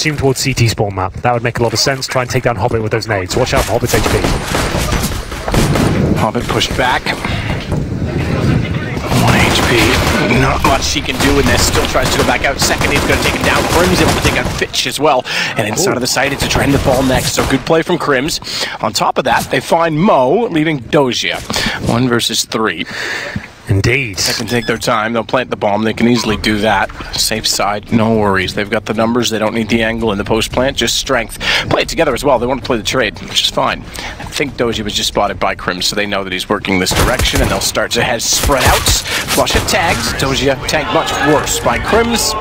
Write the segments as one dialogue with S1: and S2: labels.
S1: assume towards CT spawn map. That would make a lot of sense. Try and take down Hobbit with those nades. Watch out for Hobbit's HP.
S2: Hobbit pushed back. 1 HP. Not much he can do in this. Still tries to go back out. Second, he's going to take him down. Crims able to take out Fitch as well. And inside of the site, it's a trend to fall next. So good play from Crims. On top of that, they find Mo, leaving Doja. 1 versus 3.
S1: Indeed.
S2: They can take their time. They'll plant the bomb. They can easily do that. Safe side, no worries. They've got the numbers. They don't need the angle in the post plant. Just strength. Play it together as well. They want to play the trade, which is fine. I think Doji was just spotted by Crim, so they know that he's working this direction, and they'll start to head spread out. Flush it tags. Doja tagged much worse by Crims.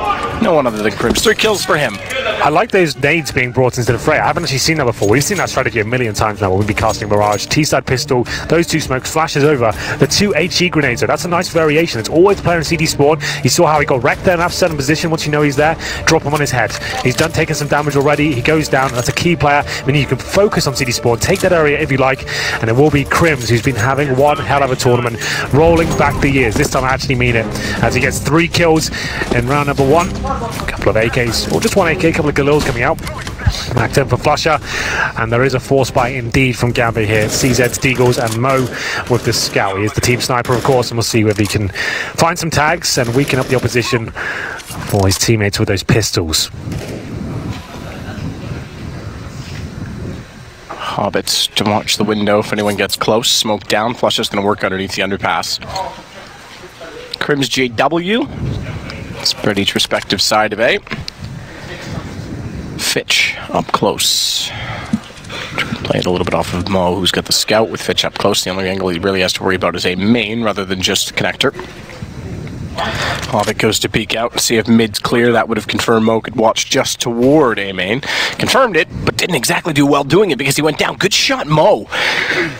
S2: No one other than Crims. 3 kills for him.
S1: I like those nades being brought into the fray. I haven't actually seen that before. We've seen that strategy a million times now when we'll be casting Mirage. T-side pistol, those 2 smokes, flashes over. The 2 HE grenades, so that's a nice variation. It's always player in CD spawn. You saw how he got wrecked there in that certain position. Once you know he's there, drop him on his head. He's done taking some damage already. He goes down. That's a key player. I mean, you can focus on CD spawn, take that area if you like, and it will be Crims, who's been having one hell of a tournament, rolling back the years. This time I actually mean it, as he gets 3 kills in round number 1. A couple of AKs, or just 1 AK, a couple of Galils coming out. Back 10 for Flusher, and there is a force buy indeed from Gambit here. CZ, Steagles, and Mo with the scout. He is the team sniper, of course, and we'll see whether he can find some tags and weaken up the opposition for his teammates with those pistols.
S2: Hobbits to watch the window if anyone gets close. Smoke down. Flusher's going to work underneath the underpass. Crims JW. Spread each respective side of A. Fitch up close. Play it a little bit off of Mo, who's got the scout with Fitch up close. The only angle he really has to worry about is a main rather than just the connector. Hobbit goes to peek out and see if mid's clear. That would have confirmed Mo could watch just toward A main. Confirmed it, but didn't exactly do well doing it because he went down. Good shot, Mo.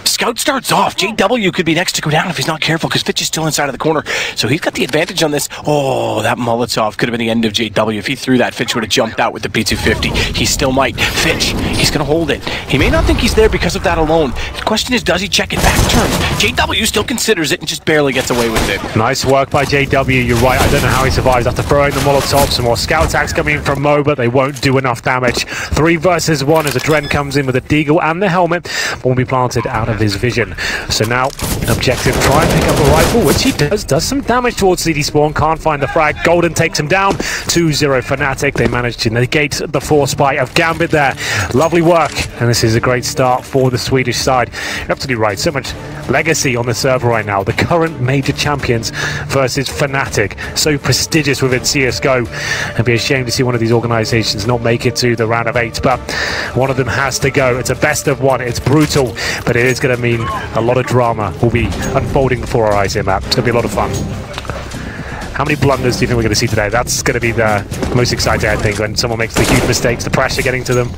S2: Scout starts off. JW could be next to go down if he's not careful because Fitch is still inside of the corner. So he's got the advantage on this. Oh, that Molotov could have been the end of JW. If he threw that, Fitch would have jumped out with the P250. He still might. Fitch, he's going to hold it. He may not think he's there because of that alone. The question is, does he check it back turn? JW still considers it and just barely gets away with it.
S1: Nice work by JW. You're right. I don't know how he survives after throwing the Molotov. Some more scout attacks coming in from Mo, but they won't do enough damage. 3 versus 1 as a Dren comes in with a deagle and the helmet. Bomb will be planted out of his vision. So now, objective, try and pick up a rifle, which he does some damage towards CD spawn. Can't find the frag. Golden takes him down. 2-0 Fnatic. They managed to negate the force buy of Gambit there. Lovely work. And this is a great start for the Swedish side. You're absolutely right. So much legacy on the server right now. The current major champions versus Fnatic. So prestigious within CSGO. It'd be a shame to see one of these organizations not make it to the round of 8, but one of them has to go. It's a best of 1. It's brutal, but it is going to mean a lot of drama will be unfolding before our eyes here, Matt. It's going to be a lot of fun. How many blunders do you think we're going to see today? That's going to be the most exciting, I think, when someone makes the huge mistakes, the pressure getting to them.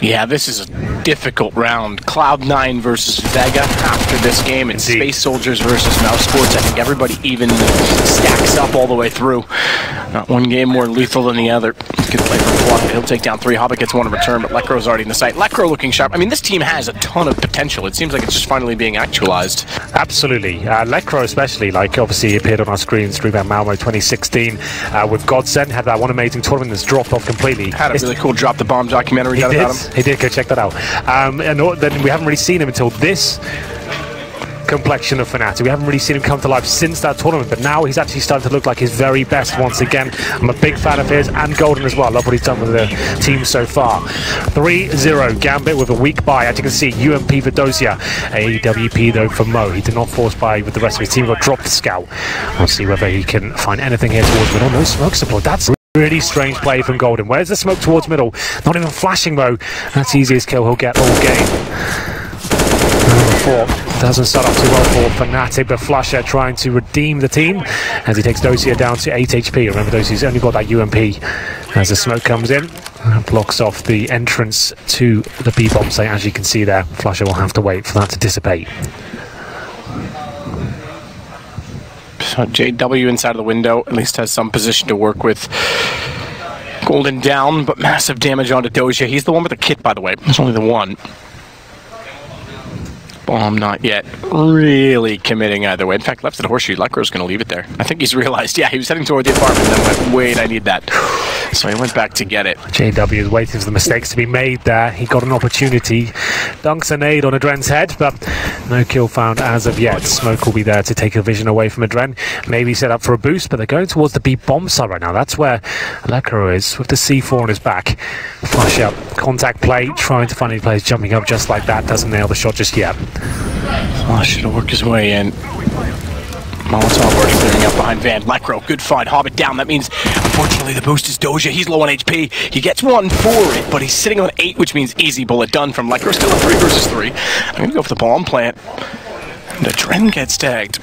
S2: Yeah, this is a difficult round. Cloud9 versus Vega after this game, and Space Soldiers versus Mouse Sports. I think everybody even stacks up all the way through. Not one game more lethal than the other. Good play from Flop. He'll take down 3. Hobbit gets 1 in return, but Lekro's already in the site. Lekro looking sharp. I mean, this team has a ton of potential. It seems like it's just finally being actualized.
S1: Absolutely. Lekro especially, like obviously he appeared on our screens, Rebound Malmo 2016 with Godsend, had that one amazing tournament that's dropped off completely.
S2: Had a really cool Drop the Bomb documentary done about him.
S1: He did, go check that out. And then we haven't really seen him until this complexion of Fnatic. We haven't really seen him come to life since that tournament, but now he's actually starting to look like his very best once again. I'm a big fan of his, and Golden as well. I love what he's done with the team so far. 3-0 Gambit with a weak buy. As you can see, UMP for Dosia. AWP though for Mo. He did not force buy with the rest of his team, but dropped the scout. We'll see whether he can find anything here towards middle. No smoke support. That's really strange play from Golden. Where's the smoke towards middle? Not even flashing Mo. That's the easiest kill he'll get all game. Number 4 doesn't start off too well for Fnatic, but Flusher trying to redeem the team as he takes Dosia down to 8 HP. Remember, Dosia's only got that UMP as the smoke comes in. Blocks off the entrance to the B-bomb site, as you can see there. Flusher will have to wait for that to dissipate.
S2: So JW inside of the window at least has some position to work with. Golden down, but massive damage onto Doja. He's the one with the kit, by the way. There's only the one. Bomb not yet really committing either way. In fact, left at the horseshoe. Lekro's going to leave it there. I think he's realized, yeah, he was heading toward the apartment and then went, wait, I need that. So he went back to get it.
S1: JW is waiting for the mistakes to be made there. He got an opportunity. Dunks a nade on Adren's head, but no kill found as of yet. Smoke will be there to take a vision away from Adren. Maybe set up for a boost, but they're going towards the B bomb side right now. That's where ELEAGUE is with the C4 on his back. Flush up, contact play, trying to find any players jumping up just like that. Doesn't nail the shot just yet.
S2: Flush should work his way in. Molotov already clearing up behind Van. ELEAGUE, good find, Hobbit down. That means, unfortunately, the boost is Doja. He's low on HP. He gets one for it, but he's sitting on 8, which means easy bullet done from ELEAGUE. Still a 3 versus 3. I'm going to go for the bomb plant. And Adren gets tagged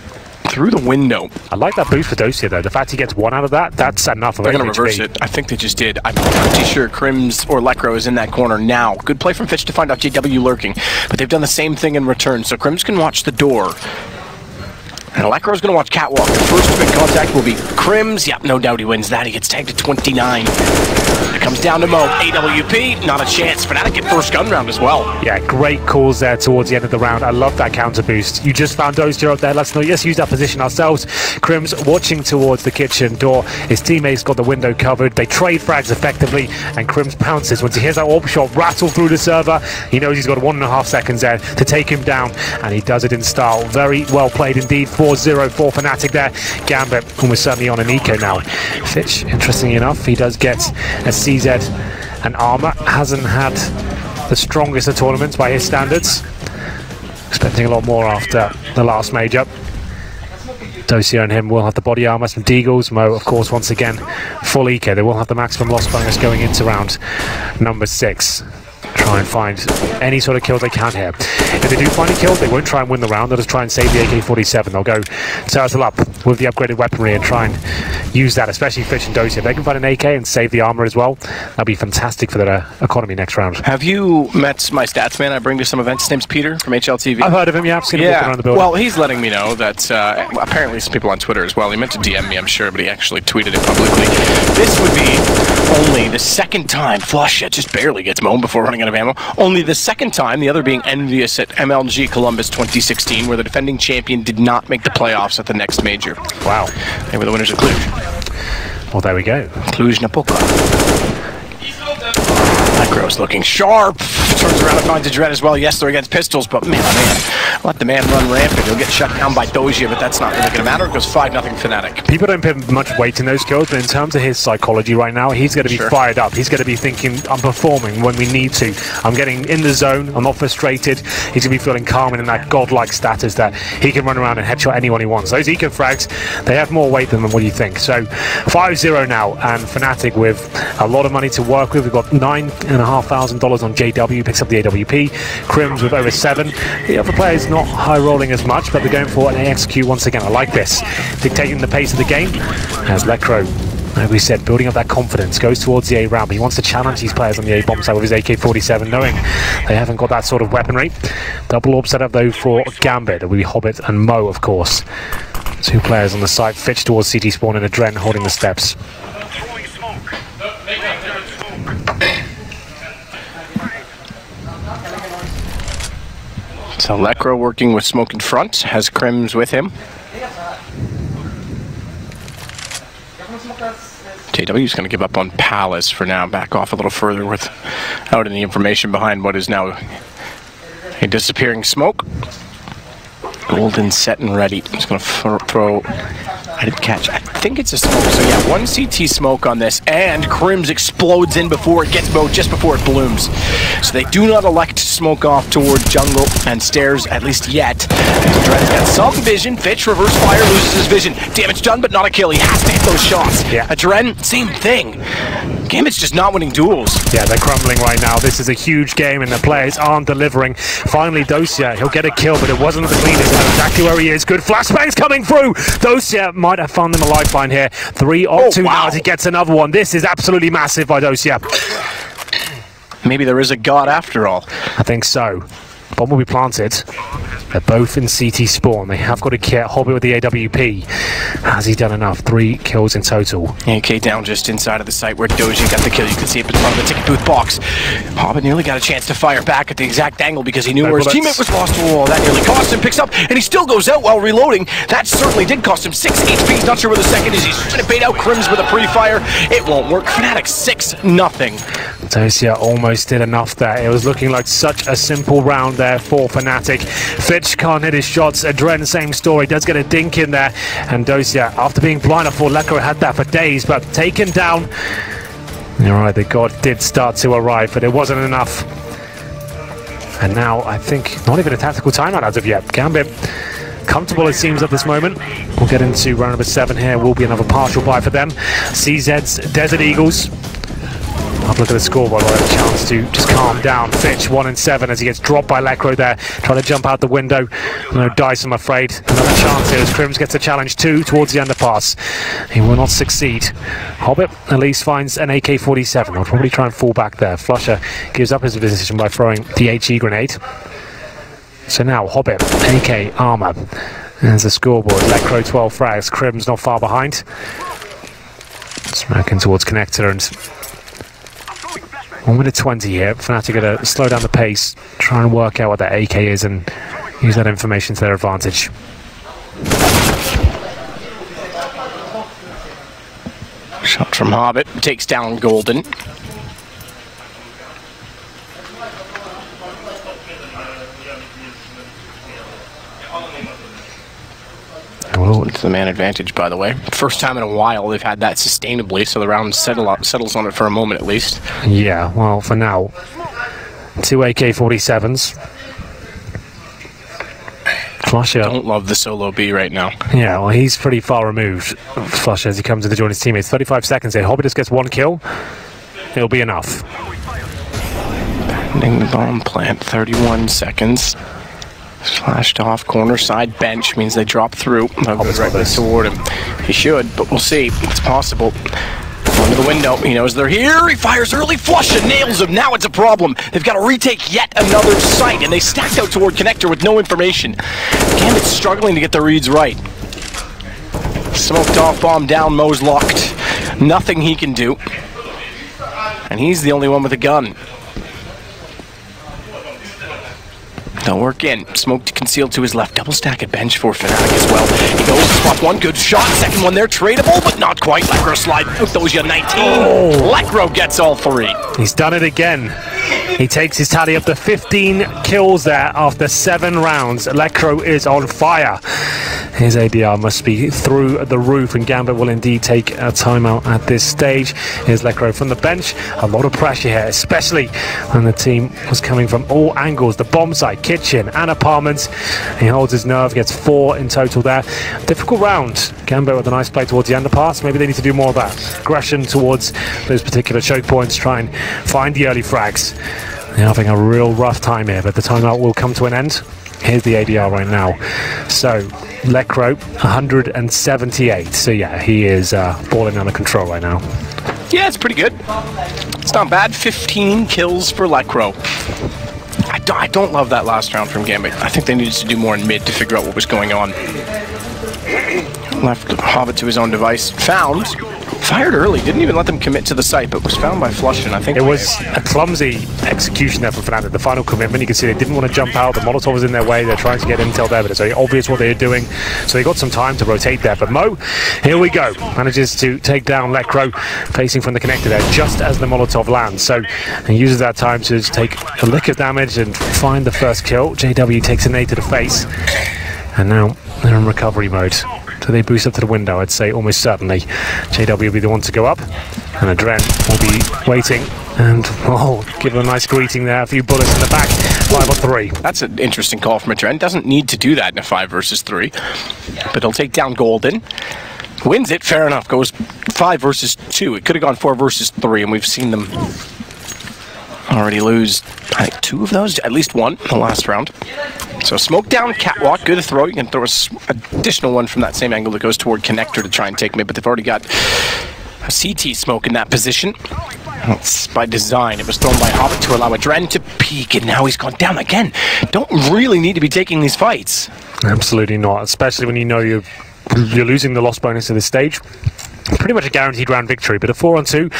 S2: through the window.
S1: I like that boost for Dosia, though. The fact he gets 1 out of that, that's enough.
S2: They're going to reverse it. I think they just did. I'm pretty sure Crims or ELEAGUE is in that corner now. Good play from Fitch to find out JW lurking, but they've done the same thing in return, so Crims can watch the door. And ELEAGUE is going to watch Catwalk. The first to make contact will be Crims. Yep, no doubt he wins that. He gets tagged to 29. It comes down to Mo. AWP, not a chance. Fnatic get first gun round as well.
S1: Yeah, great calls there towards the end of the round. I love that counter boost. You just found Dozier up there. Let's not just use that position ourselves. Crims watching towards the kitchen door. His teammates got the window covered. They trade frags effectively, and Crims pounces. Once he hears that AWP shot rattle through the server, he knows he's got 1.5 seconds there to take him down, and he does it in style. Very well played indeed. 4-0 for Fnatic there. Gambit almost certainly on an eco now. Fitch, interestingly enough, he does get a CZ and armor. Hasn't had the strongest of tournaments by his standards. Expecting a lot more after the last major. Dosia and him will have the body armor, some deagles. Mo, of course, once again, full eco. They will have the maximum loss bonus going into round number 6. Try and find any sort of kills they can here. If they do find a kill, they won't try and win the round. They'll just try and save the AK-47. They'll go turtle up with the upgraded weaponry and try and use that, especially Fitch and Dosia. If they can find an AK and save the armor as well, that'll be fantastic for their economy next round.
S2: Have you met my stats man I bring to some events? His name's Peter from HLTV.
S1: I've heard of him, yeah. I've seen him walking around the building.
S2: Well, he's letting me know that apparently some people on Twitter as well. He meant to DM me, I'm sure, but he actually tweeted it publicly. This would be only the second time Flush just barely gets mown before running out of ammo. Only the second time, the other being Envious at MLG Columbus 2016, where the defending champion did not make the playoffs at the next major.
S1: Wow.
S2: They were the winners of Cluj.
S1: Well, there we go.
S2: Cluj-Napoca. ELEAGUE's looking sharp. Turns around and finds Adren as well. Yes, they're against pistols, but man, let the man run rampant. He'll get shut down by Dozier, but that's not really going to matter. It goes 5-0 Fnatic.
S1: People don't put much weight in those kills, but in terms of his psychology right now, he's going to be fired up. He's going to be thinking, I'm performing when we need to. I'm getting in the zone. I'm not frustrated. He's going to be feeling calm and in that godlike status that he can run around and headshot anyone he wants. Those eco frags, they have more weight than what you think. So 5-0 now, and Fnatic with a lot of money to work with. We've got $9,500 on JW, picks up the AWP. Crims with over 7. The other players not high rolling as much, but they're going for an AXQ once again. I like this. Dictating the pace of the game as ELEAGUE, like we said, building up that confidence, goes towards the A round, but he wants to challenge these players on the A bomb side with his AK-47, knowing they haven't got that sort of weaponry. Double orb set up though for Gambit. It will be Hobbit and Mo, of course. 2 players on the side. Fitch towards CT spawn and Adren holding the steps.
S2: So ELEAGUE working with Smoke in front, has Crims with him. JW's going to give up on Palace for now, back off a little further without any information behind what is now a disappearing Smoke. Golden set and ready. He's going to throw... I didn't catch. I think it's a smoke. So yeah, 1 CT smoke on this, and Crims explodes in before it gets mowed, just before it blooms. So they do not elect to smoke off toward jungle and stairs, at least yet. Adren's got some vision. Fitch, reverse fire, loses his vision. Damage done, but not a kill. He has to hit those shots.
S1: Yeah.
S2: Adren, same thing. Gambit's just not winning duels.
S1: Yeah, they're crumbling right now. This is a huge game, and the players aren't delivering. Finally, Dosia, he'll get a kill, but it wasn't the cleanest. He knows exactly where he is. Good flashbangs coming through. Dosia might have found him a lifeline here. 3 on 2 now as he gets another one. This is absolutely massive by Dosia.
S2: Maybe there is a god after all.
S1: I think so. Bomb will be planted. They're both in CT spawn. They have got to get Hobbit with the AWP. Has he done enough? 3 kills in total.
S2: AK down just inside of the site where Doji got the kill. You can see it in front of the ticket booth box. Hobbit nearly got a chance to fire back at the exact angle because he knew where his teammate was lost to the wall. That nearly cost him. Picks up, and he still goes out while reloading. That certainly did cost him 6 HP. He's not sure where the second is. He's trying to bait out Crims with a pre-fire. It won't work. Fnatic 6-0.
S1: Dosia almost did enough there. It was looking like such a simple round there for Fnatic. Fitch can't hit his shots. Adren, same story, does get a dink in there. And Dosia, after being blind, I thought Lekro had that for days, but taken down. You're right, the god did start to arrive, but it wasn't enough. And now, I think, not even a tactical timeout as of yet. Gambit, comfortable it seems at this moment. We'll get into round number 7 here. Will be another partial buy for them. CZ's Desert Eagles. Have a look at the scoreboard. We'll have a chance to just calm down. Fitch 1-7 as he gets dropped by Lekro there. Trying to jump out the window. No dice, I'm afraid. Another chance here as Crims gets a challenge 2 towards the underpass. He will not succeed. Hobbit at least finds an AK-47. I'll probably try and fall back there. Flusher gives up his position by throwing the HE grenade. So now Hobbit, AK, armor. There's the scoreboard. Lekro 12 frags. Crims not far behind. Smacking towards connector and 1 minute 20 here. Fnatic going to slow down the pace, try and work out what that AK is and use that information to their advantage.
S2: Shot from Hobbit, takes down Golden. It's the man advantage, by the way. First time in a while they've had that sustainably, so the round settles on it for a moment at least.
S1: Yeah, well, for now, 2 AK-47s. Flusher.
S2: Don't love the solo B right now.
S1: Yeah, well, he's pretty far removed, Flusher, as he comes in to join his teammates. 35 seconds here. Hobbit just gets 1 kill. It'll be enough.
S2: Abandoning the bomb plant, 31 seconds. Flashed off, corner side bench, means they drop through. They'll go right toward him. He should, but we'll see. It's possible. Under the window, he knows they're here. He fires early, flush and nails him. Now it's a problem. They've got to retake yet another site, and they stacked out toward connector with no information. Gambit's struggling to get the reads right. Smoked off, bomb down, Mo's locked. Nothing he can do. And he's the only one with a gun. They'll work in. Smoke to conceal to his left. Double stack at bench for Fnatic as well. He goes to spot 1. Good shot. Second one there. Tradable, but not quite. Lekro slide out. Doja 19. Oh. Lekro gets all 3.
S1: He's done it again. He takes his tally up to 15 kills there after 7 rounds. Lekro is on fire. His ADR must be through the roof, and Gambit will indeed take a timeout at this stage. Here's Lekro from the bench. A lot of pressure here, especially when the team was coming from all angles. The bomb site, kitchen, and apartments. He holds his nerve, gets 4 in total there. Difficult round. Gambit with a nice play towards the underpass. Maybe they need to do more of that. Aggression towards those particular choke points. Try and find the early frags. They're having a real rough time here, but the timeout will come to an end. Here's the ADR right now. So, Lekro, 178. So yeah, he is balling under control right now.
S2: Yeah, it's pretty good. It's not bad. 15 kills for Lekro. I don't love that last round from Gambit. I think they needed to do more in mid to figure out what was going on. Left Hobbit to his own device. Found. Fired early. Didn't even let them commit to the site, but was found by Flush, and I think
S1: it was a clumsy execution there from Fnatic. The final commitment, you can see they didn't want to jump out. The Molotov was in their way. They're trying to get intel there, but it's very obvious what they're doing. So they got some time to rotate there. But Mo, here we go. Manages to take down Lekro, facing from the connector there, just as the Molotov lands. So he uses that time to take a lick of damage and find the first kill. JW takes a nade to the face. And now they're in recovery mode. So they boost up to the window, I'd say almost certainly. JW will be the one to go up, and Adren will be waiting and give him a nice greeting there. A few bullets in the back. 5 on 3.
S2: That's an interesting call from Adren. Doesn't need to do that in a 5 versus 3, but he'll take down Golden. Wins it, fair enough. Goes 5 versus 2. It could have gone 4 versus 3, and we've seen them already lose, I think, 2 of those, at least 1 in the last round. So smoke down, catwalk, good throw. You can throw an additional one from that same angle that goes toward connector to try and take mid, but they've already got a CT smoke in that position. It's by design. It was thrown by Hobbit to allow Adren to peek, and now he's gone down again. Don't really need to be taking these fights.
S1: Absolutely not, especially when you know you're losing the loss bonus at this stage. Pretty much a guaranteed round victory, but a 4-on-2,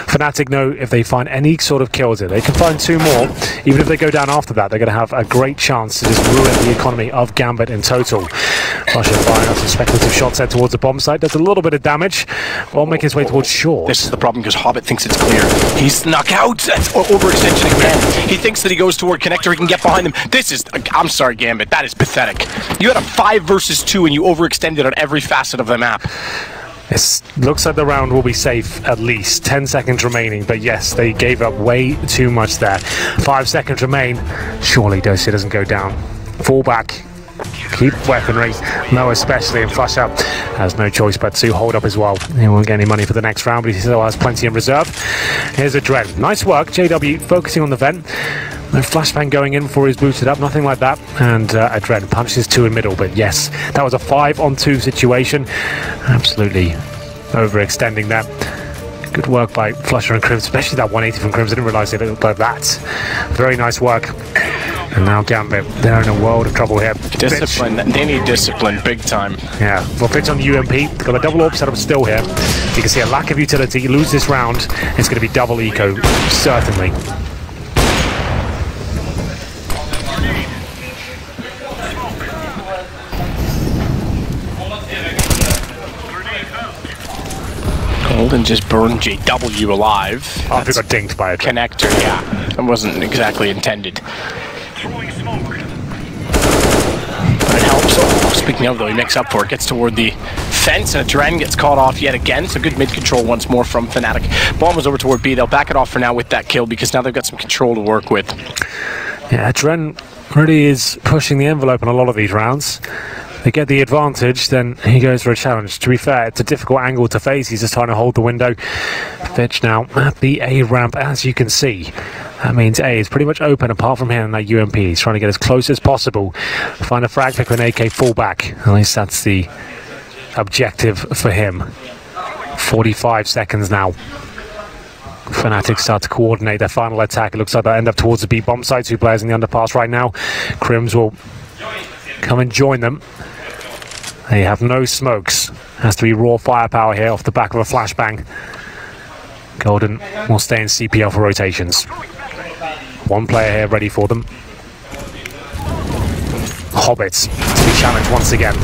S1: Fnatic know if they find any sort of kills here, they can find 2 more. Even if they go down after that, they're going to have a great chance to just ruin the economy of Gambit in total. Russia firing off some speculative shots there towards the bomb site. Does a little bit of damage while making his way towards shore.
S2: This is the problem because Hobbit thinks it's clear. He's snuck out. That's overextension again. He thinks that he goes toward connector. He can get behind him. This is... I'm sorry, Gambit. That is pathetic. You had a 5 versus 2 and you overextended on every facet of the map.
S1: It looks like the round will be safe, at least 10 seconds remaining, but yes, they gave up way too much there. 5 seconds remain. Surely Dosia doesn't go down. Fall back. Keep weaponry. No, especially, and Flush Out has no choice but to hold up as well. He won't get any money for the next round, but he still has plenty in reserve. Here's a Adren. Nice work, JW focusing on the vent. No flashbang going in before he's booted up, nothing like that. And Adren punches 2 in middle, but yes, that was a 5-on-2 situation. Absolutely overextending that. Good work by Flusher and Crims, especially that 180 from Crims. I didn't realise it looked like that. Very nice work. And now Gambit, they're in a world of trouble here.
S2: Discipline, they need discipline, big time.
S1: Yeah, well, Fitch on the UMP, got a double AWP setup still here. You can see a lack of utility. You lose this round, it's going to be double eco, certainly.
S2: Golden just burned JW alive.
S1: After got dinked by a
S2: connector, yeah. That wasn't exactly intended. But it helps. Oh, speaking of, though, he makes up for it. Gets toward the fence, and Adren gets caught off yet again. So good mid-control once more from Fnatic. Bomb was over toward B. They'll back it off for now with that kill, because now they've got some control to work with.
S1: Yeah, Adren really is pushing the envelope in a lot of these rounds. They get the advantage, then he goes for a challenge. To be fair, it's a difficult angle to face. He's just trying to hold the window. Fitch now at the A ramp, as you can see. That means A is pretty much open apart from him and that UMP. He's trying to get as close as possible. Find a frag pick with an AK fullback. At least that's the objective for him. 45 seconds now. Fnatic start to coordinate their final attack. It looks like they'll end up towards the B bomb site. 2 players in the underpass right now. Crims will come and join them. They have no smokes. Has to be raw firepower here off the back of a flashbang. Golden will stay in CPL for rotations. 1 player here ready for them. Hobbits to be challenged once again.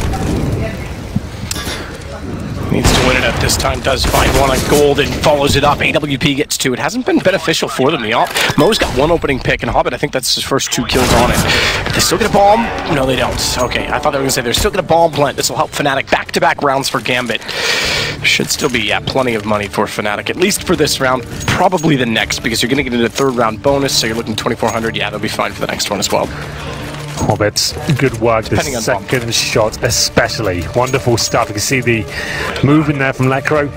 S2: Needs to win it at this time, does find one on Golden, follows it up, AWP gets 2. It hasn't been beneficial for them, the op. Mo's got 1 opening pick, and Hobbit, I think that's his first 2 kills on it. They still get a bomb? No, they don't. Okay, I thought they were going to say they're still going to bomb plant. This will help Fnatic. Back-to-back rounds for Gambit. Should still be, yeah, plenty of money for Fnatic, at least for this round, probably the next, because you're going to get into the 3rd round bonus, so you're looking 2,400. Yeah, they'll be fine for the next one as well.
S1: Hobbits, good work. The second shot especially. Wonderful stuff. You can see the movement there from Lekro.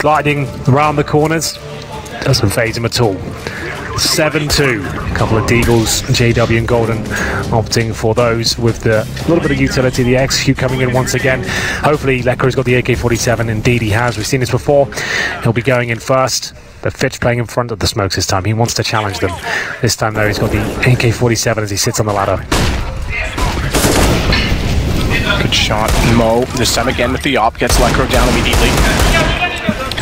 S1: Gliding around the corners. Doesn't phase him at all. 7-2. A couple of Deagles, JW and Golden opting for those with the little bit of utility. The execute coming in once again. Hopefully Lekro's got the AK-47. Indeed he has. We've seen this before. He'll be going in first. But Fitch playing in front of the smokes this time. He wants to challenge them. This time, though, he's got the AK-47 as he sits on the ladder.
S2: Good shot. Mo, this time again with the op, gets Lekro down immediately.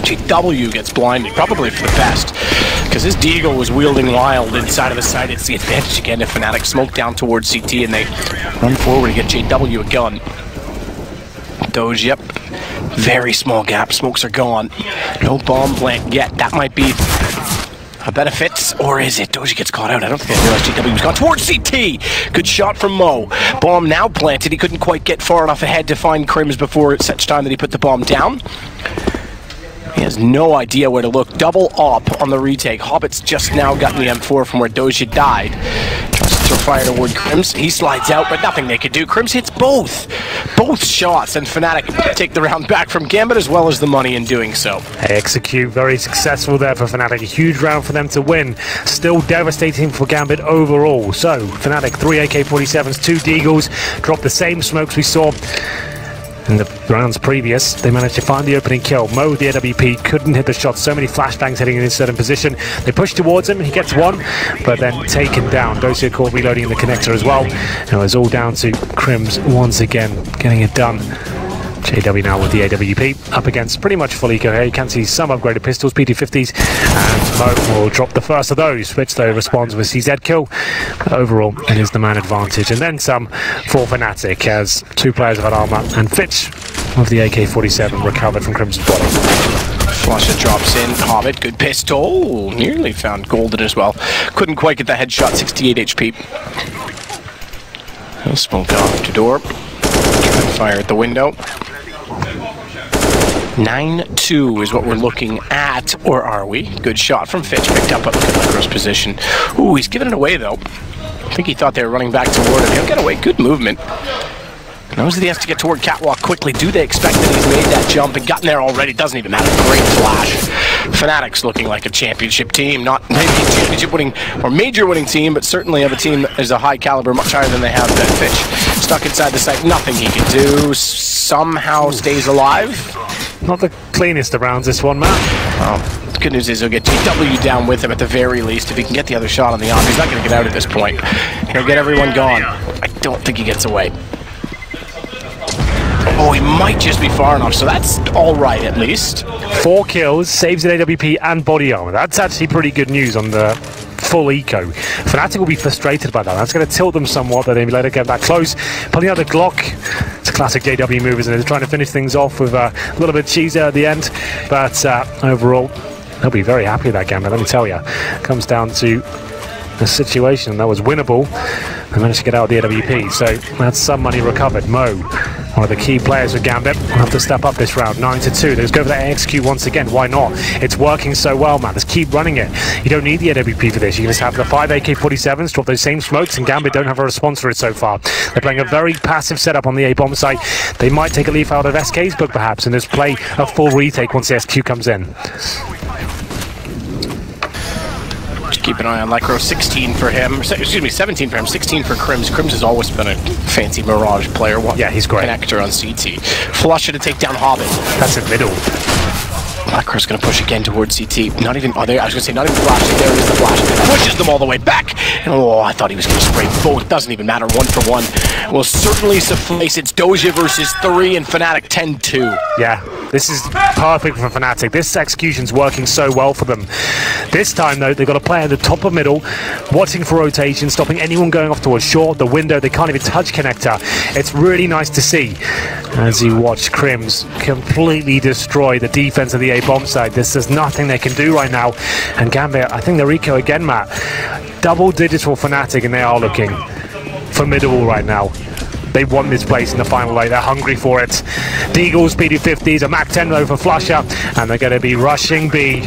S2: JW gets blinded, probably for the best, because his Deagle was wielding wild inside of the site. It's the advantage again if Fnatic smoke down towards CT, and they run forward to get JW a gun. Doge, yep. Very small gap. Smokes are gone. No bomb plant yet. That might be a benefit, or is it? Doji gets caught out. I don't think I realized JW was gone towards CT. Good shot from Mo. Bomb now planted. He couldn't quite get far enough ahead to find Crims before such time that he put the bomb down. He has no idea where to look. Double op on the retake. Hobbit's just now gotten the M4 from where Doja died. Tries to fire toward Crims. He slides out, but nothing they could do. Crims hits both shots, and Fnatic take the round back from Gambit as well as the money in doing so.
S1: Execute, very successful there for Fnatic. A huge round for them to win. Still devastating for Gambit overall. So, Fnatic, 3 AK-47s, 2 Deagles. Drop the same smokes we saw In the rounds previous, they managed to find the opening kill. Mo, the AWP, couldn't hit the shot. So many flashbangs heading in a certain position. They push towards him. He gets one, but then taken down. Dosia caught reloading in the connector as well. And it was all down to Crims once again, getting it done. JW now with the AWP up against pretty much full eco here. You can see some upgraded pistols, PT50s, and Mo will drop the first of those. Fitch though responds with CZ kill, but overall it is the man advantage. And then some for Fnatic as two players have had armor, and Fitch with the AK-47 recovered from Crimson's body.
S2: Flusha drops in, Hobbit, good pistol, nearly found Golden as well. Couldn't quite get the headshot, 68 HP. He'll smoke off to door, try and fire at the window. 9-2 is what we're looking at, or are we? Good shot from Fitch, picked up at Micro's position. Ooh, he's giving it away though. I think he thought they were running back toward him. He'll get away, good movement. Knows that he has to get toward Catwalk quickly. Do they expect that he's made that jump and gotten there already? Doesn't even matter. Great flash. Fnatic's looking like a championship team. Not maybe a championship winning or major winning team, but certainly of a team that is a high caliber, much higher than they have at Fitch. Stuck inside the site. Nothing he can do. Somehow stays alive.
S1: Not the cleanest of rounds, this one, Matt.
S2: Oh, the good news is he'll get GW down with him at the very least. If he can get the other shot on the arm, he's not going to get out at this point. He'll get everyone gone. I don't think he gets away. Oh, he might just be far enough, so that's all right at least.
S1: 4 kills, saves an AWP and body armor. That's actually pretty good news on the full eco. Fnatic will be frustrated by that. That's going to tilt them somewhat, but they let it get back close. Pulling out the Glock. It's a classic JW move, isn't it? They're trying to finish things off with a little bit of cheese there at the end, but overall, they'll be very happy with that Gambit, let me tell you. Comes down to a situation that was winnable. They managed to get out of the AWP, so that's some money recovered. Mo, one of the key players with Gambit, will have to step up this round, 9-2. Let's go for that AXQ once again, why not? It's working so well, man. Let's keep running it. You don't need the AWP for this. You can just have the 5 AK-47s, drop those same smokes, and Gambit don't have a response for it so far. They're playing a very passive setup on the A-bomb site. They might take a leaf out of SK's book, perhaps, and just play a full retake once the SQ comes in.
S2: Just keep an eye on Lycro, 16 for him, excuse me, 17 for him, 16 for Crims. Crims has always been a fancy Mirage player.
S1: Yeah, he's great.
S2: Connector on CT. Flusha to take down Hobbit.
S1: That's in middle.
S2: Lycro's going to push again towards CT. Not even, I was going to say, not even flashing. There is the flash. Pushes them all the way back. And oh, I thought he was going to spray both. Doesn't even matter. 1 for 1 will certainly suffice. It's Doja versus 3 and Fnatic 10-2.
S1: Yeah, this is perfect for Fnatic. This execution's working so well for them. This time, though, they've got a player in the top of middle, watching for rotation, stopping anyone going off towards short, the window. They can't even touch connector. It's really nice to see as you watch Crims completely destroy the defense of the A-bomb side. There's nothing they can do right now. And Gambit, I think they're eco again, Matt. Double digits for Fnatic, and they are looking formidable right now. They want this place in the final light. They're hungry for it. Deagles, PD50s, a Mac 10 though for Flusha, and they're going to be rushing B.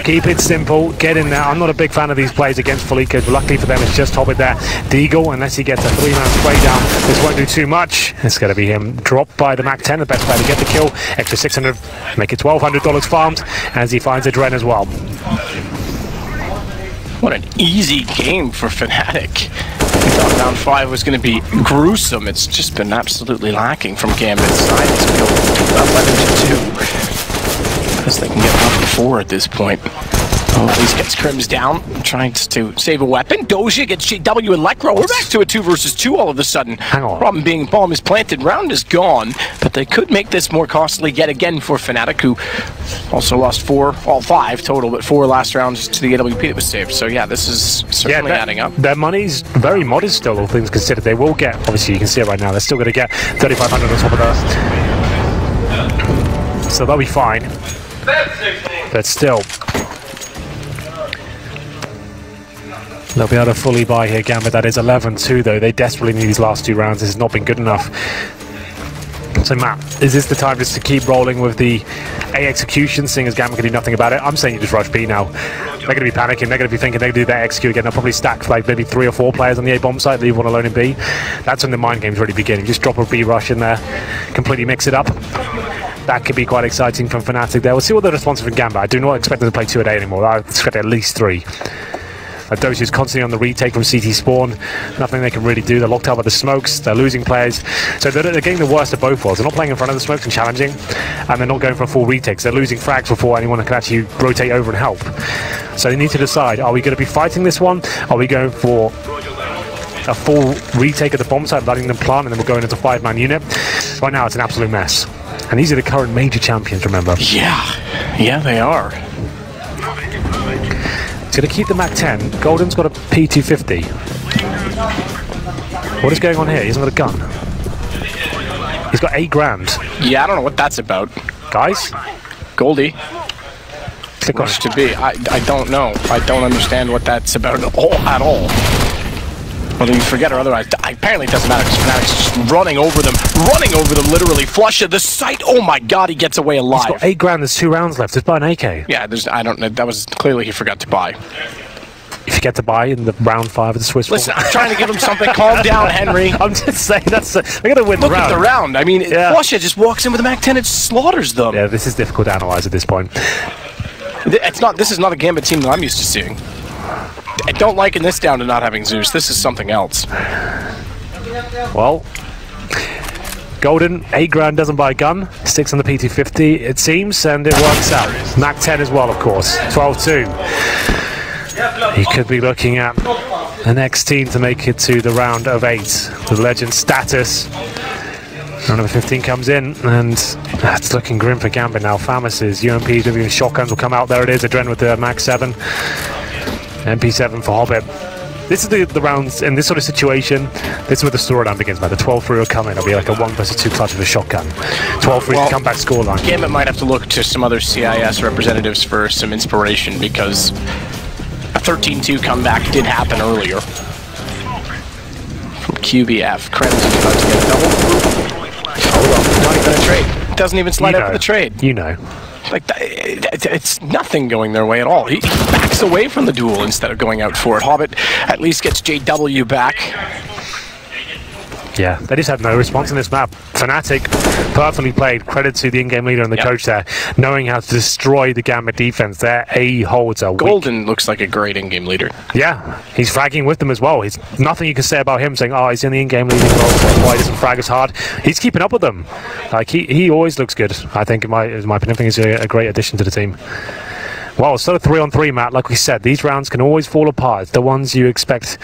S1: Keep it simple, get in there. I'm not a big fan of these plays against full ecos, but luckily for them it's just Hobbit there. Deagle, unless he gets a 3-man spray down, this won't do too much. It's going to be him dropped by the Mac 10, the best player to get the kill. Extra 600, make it $1,200 farmed, as he finds a Dren as well.
S2: What an easy game for Fnatic. I thought round 5 was going to be gruesome. It's just been absolutely lacking from Gambit's side. It's been 11-2. Because they can get 1-4 at this point. Oh, at least gets Crims down, trying to save a weapon. Doja gets JW and Lycro. We're back to a 2 versus 2 all of a sudden.
S1: Hang on.
S2: Problem being, bomb is planted, round is gone, but they could make this more costly yet again for Fnatic, who also lost 5 total, but 4 last rounds to the AWP that was saved. So yeah, this is certainly adding up.
S1: Their money's very modest still, all things considered. They will get, obviously you can see it right now, they're still going to get 3,500 on top of that. So they'll be fine. But still, they'll be able to fully buy here, Gambit. That is 11-2 though. They desperately need these last 2 rounds. This has not been good enough. So Matt, is this the time just to keep rolling with the A execution, seeing as Gambit can do nothing about it? I'm saying you just rush B now. They're going to be panicking. They're going to be thinking they can do that execute again. They'll probably stack like maybe 3 or 4 players on the A bomb site, leave one alone in B. That's when the mind game's really beginning. Just drop a B rush in there, completely mix it up. That could be quite exciting from Fnatic there. We'll see what the response from Gambit. I do not expect them to play 2 a day anymore. I expect at least 3. Dosia's constantly on the retake from CT spawn. Nothing they can really do. They're locked out by the smokes. They're losing players. So they're getting the worst of both worlds. They're not playing in front of the smokes and challenging, and they're not going for a full retake. So they're losing frags before anyone can actually rotate over and help. So they need to decide, are we going to be fighting this one? Are we going for a full retake of the bomb site, letting them plant, and then we're going into a 5-man unit? Right now it's an absolute mess. And these are the current major champions, remember?
S2: Yeah, they are.
S1: He's going to keep the Mac 10. Golden's got a P250. What is going on here? He hasn't got a gun. He's got 8 grand.
S2: Yeah, I don't know what that's about.
S1: Guys?
S2: Goldie.
S1: Click on it.
S2: To be. I don't know. I don't understand what that's about at all. Whether you forget or otherwise, apparently it doesn't matter because Fnatic's just running over them, literally. Flush of the site. Oh my god, he gets away alive.
S1: He's got 8 grand, there's 2 rounds left. Just buy an AK.
S2: Yeah, I don't know. That was clearly he forgot to buy.
S1: If you get to buy in the round 5 of the Swiss.
S2: Listen, I'm trying to give him something. Calm down, Henry.
S1: I'm just saying, they're going to win the round.
S2: Look at the round. I mean, Flusha just walks in with a Mac 10 and slaughters them.
S1: Yeah, this is difficult to analyze at this point.
S2: This is not a Gambit team that I'm used to seeing. I don't liken this down to not having Zeus. This is something else.
S1: Well, Golden, 8 grand, doesn't buy a gun. Sticks on the P250, it seems, and it works out. Mac 10 as well, of course. 12-2. He could be looking at the next team to make it to the round of 8. The legend status. Round number 15 comes in, and that's looking grim for Gambit now. Famas's UMPs with shotguns will come out. There it is, Adren with the Mac 7. MP7 for Hobbit. This is the rounds in this sort of situation. This is where the storyline begins, man. The 12-3 will come in. It'll be like a 1 versus 2 clutch with a shotgun. 12-3 comeback scoreline.
S2: Gambit might have to look to some other CIS representatives for some inspiration because a 13-2 comeback did happen earlier. From QBF. Crimson about to get a double. Hold on. Not even a trade. Doesn't even slide out for the trade.
S1: You know.
S2: Like, it's nothing going their way at all. He backs away from the duel instead of going out for it. Hobbit at least gets JW back.
S1: Yeah, they just had no response in this map. Fnatic, perfectly played. Credit to the in-game leader and the coach there, knowing how to destroy the Gambit defense. Their A holds are weak.
S2: Golden looks like a great in-game leader.
S1: Yeah, he's fragging with them as well. He's nothing you can say about him saying, oh, he's in the in-game leading role, so why doesn't frag as hard? He's keeping up with them. Like, he always looks good, I think, in my opinion. I think he's a great addition to the team. Well, it's still a 3-on-3, Matt. Like we said, these rounds can always fall apart. It's the ones you expect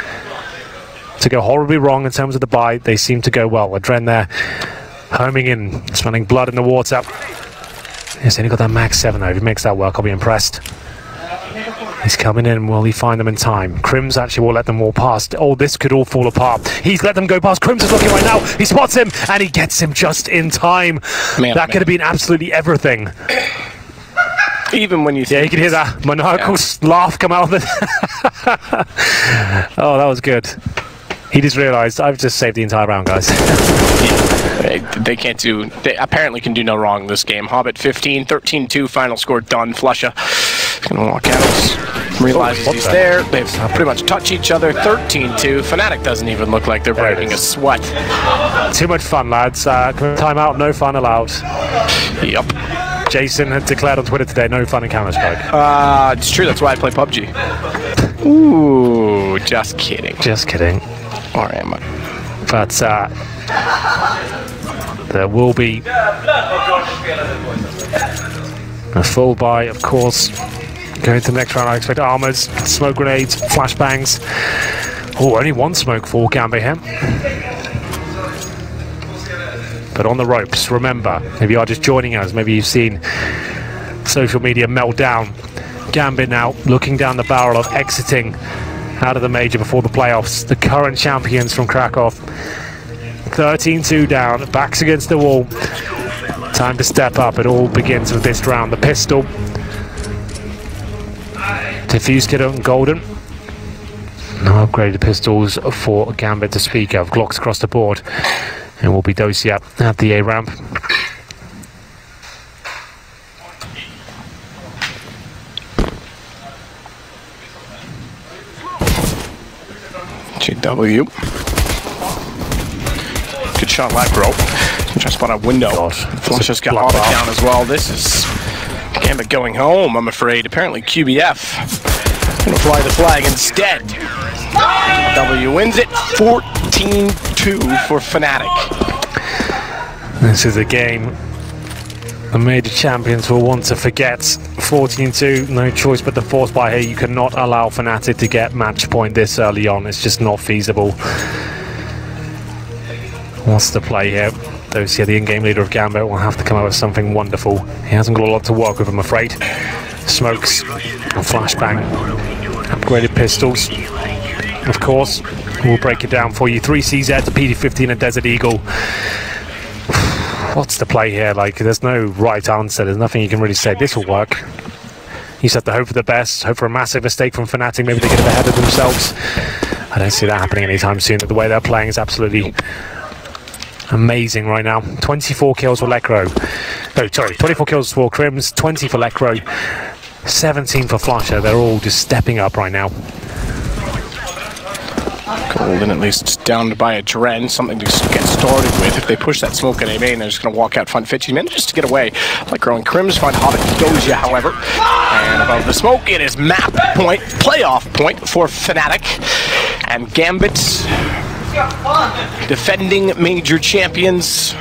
S1: to go horribly wrong in terms of the buy. They seem to go well. Adren there, homing in, smelling blood in the water. He's only got that Max 7 though. If he makes that work, I'll be impressed. He's coming in. Will he find them in time? Crims actually will let them all past. Oh, this could all fall apart. He's let them go past. Crims is looking right now. He spots him, and he gets him just in time. That could have been absolutely everything.
S2: Even when you think...
S1: Yeah, you can hear that maniacal laugh come out of it. Oh, that was good. He just realised, I've just saved the entire round, guys.
S2: Yeah, they can't do... They apparently can do no wrong in this game. Hobbit 15, 13-2, final score done. Flusha gonna walk out. Realizes he's there. They pretty much touch each other. 13-2. Fnatic doesn't even look like they're breaking a sweat.
S1: Too much fun, lads. Time out, no fun allowed.
S2: Yep.
S1: Jason had declared on Twitter today, no fun in Counter-Strike.
S2: It's true, that's why I play PUBG. Ooh, just kidding.
S1: Just kidding.
S2: Or am I?
S1: But there will be a full buy, of course. Going to the next round, I expect armors, smoke grenades, flashbangs. Oh, only one smoke for Gambit here. But on the ropes, remember, if you are just joining us, maybe you've seen social media melt down. Gambit now looking down the barrel of exiting out of the major before the playoffs. The current champions from Krakow. 13-2 down, backs against the wall. Time to step up. It all begins with this round. The pistol. Diffuse kit and Golden. No upgraded pistols for Gambit to speak of. Glocks across the board. And will be Dosia at the A ramp.
S2: GW. Good shot, Lacro. Just spot out window. Flush just got auto down as well. This is Gambit going home, I'm afraid. Apparently QBF Gonna fly the flag instead. W wins it 14-2 for Fnatic.
S1: This is a game the major champions will want to forget. 14-2, no choice but to force buy here. You cannot allow Fnatic to get match point this early on. It's just not feasible. What's the play here? Those here, the in-game leader of Gambit, will have to come up with something wonderful. He hasn't got a lot to work with, I'm afraid. Smokes, a flashbang, upgraded pistols. Of course, we'll break it down for you. 3 CZ, a PD-15, and Desert Eagle. What's the play here? Like, there's no right answer. There's nothing you can really say. This will work. You just have to hope for the best, hope for a massive mistake from Fnatic. Maybe they get ahead of themselves. I don't see that happening anytime soon. The way they're playing is absolutely amazing right now. 24 kills for Lekro. No, sorry, 24 kills for Crims, 20 for Lekro, 17 for Flusher. They're all just stepping up right now.
S2: Golden at least downed by a Dren, something to get started with. If they push that smoke at A main, they're just going to walk out front. Fitchy manages to get away. Like growing Crims, find Hobbit Doja, however. And above the smoke, it is map point, playoff point for Fnatic. And Gambit, defending major champions,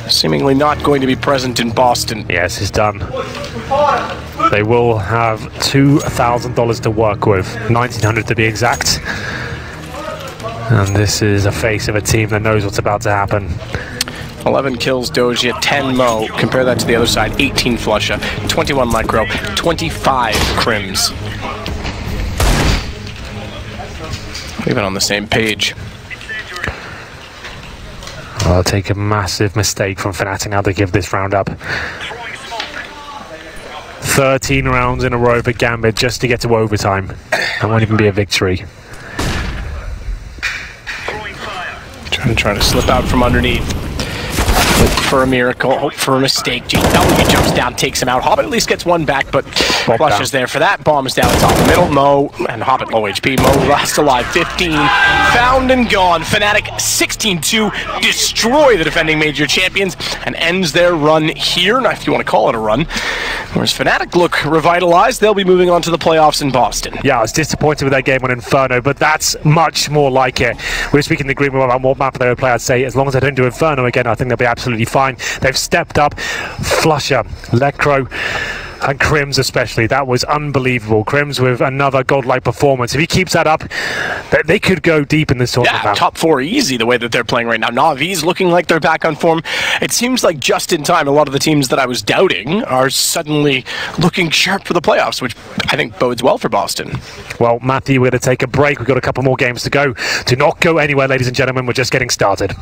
S2: seemingly not going to be present in Boston.
S1: Yes, it's done. They will have $2,000 to work with, $1,900 to be exact. And this is a face of a team that knows what's about to happen.
S2: 11 kills Doja, 10 Mo. Compare that to the other side, 18 Flusha, 21 Micro, 25 Crims. Even on the same page.
S1: I'll take a massive mistake from Fnatic now to give this round up. 13 rounds in a row for Gambit just to get to overtime. That won't even be a victory.
S2: Trying to slip out from underneath. Hope for a miracle, hope for a mistake. GW jumps down, takes him out. Hobbit at least gets one back, but Flush is there for that. Bombs down the top of the middle. Mo and Hobbit low HP. Mo last alive. 15. Found and gone. Fnatic 16-2. Destroy the defending major champions and ends their run here, if you want to call it a run. Whereas Fnatic look revitalized. They'll be moving on to the playoffs in Boston.
S1: Yeah, I was disappointed with that game on Inferno, but that's much more like it. We were speaking in agreement about what map they would play. I'd say as long as they don't do Inferno again, I think they'll be absolutely fine. They've stepped up. Flusher, Lekro, and Crims especially. That was unbelievable. Crims with another godlike performance. If he keeps that up, they could go deep in this tournament.
S2: Yeah, top 4 easy the way that they're playing right now. Navi's looking like they're back on form. It seems like just in time, a lot of the teams that I was doubting are suddenly looking sharp for the playoffs, which I think bodes well for Boston.
S1: Well, Matthew, we're going to take a break. We've got a couple more games to go. Do not go anywhere, ladies and gentlemen. We're just getting started.